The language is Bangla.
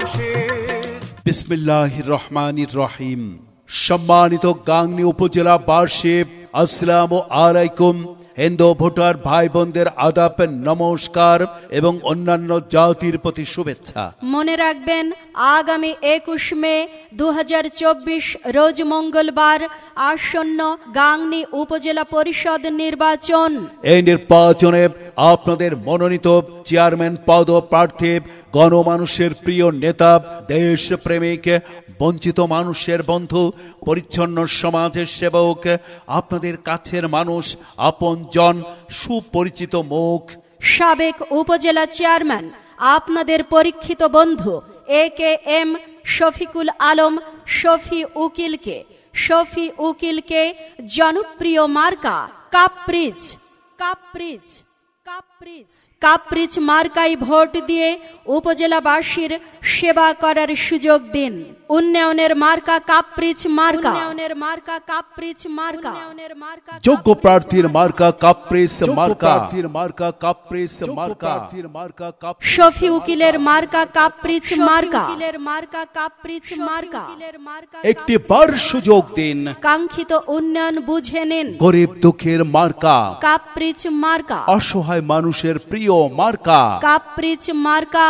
দেশে। বিসমিল্লাহির রহমানির রহিম। সম্মানিত গাংনী উপজেলাবাসী, আসসালামু আলাইকুম। হিন্দু ভোটার ভাই বোনদের আদাব, নমস্কার এবং অন্যান্য জাতির প্রতি শুভেচ্ছা। মনে রাখবেন, আগামী 21 মে 2024 রোজ মঙ্গলবার আসন্ন গাংনী উপজেলা পরিষদ নির্বাচন। এই নির্বাচনে আপনাদের মনোনীত চেয়ারম্যান পদপ্রার্থী, গণমানুষের প্রিয় নেতা, দেশপ্রেমিক, বঞ্চিত মানুষের বন্ধু, পরিচ্ছন্ন সমাজের সেবক, আপনাদের কাছের মানুষ, আপনজন, সুপরিচিত মুখ, সাবেক উপজেলা চেয়ারম্যান, আপনাদের পরীক্ষিত বন্ধু AKM শফিকুল আলম শফি উকিলকে জনপ্রিয় মার্কা কাপ্রিজ মার্কায় ভোট দিয়ে উপজেলাবাসীর সেবা করার সুযোগ দিন। উন্নয়নের মার্কা কাপ্রিজ মার্কা। যোগ্য প্রার্থীর মার্কা কাপ্রিজ মার্কা। শফি উকিলের মার্কা কাপ্রিজ মার্কা। একটি বার সুযোগ দিন, কাঙ্ক্ষিত উন্নয়ন বুঝে নিন। গরিব দুঃখের মার্কা কাপ্রিজ মার্কা। অসহায় মানুষের প্রিয় মার্কা কাপ্রিজ মার্কা।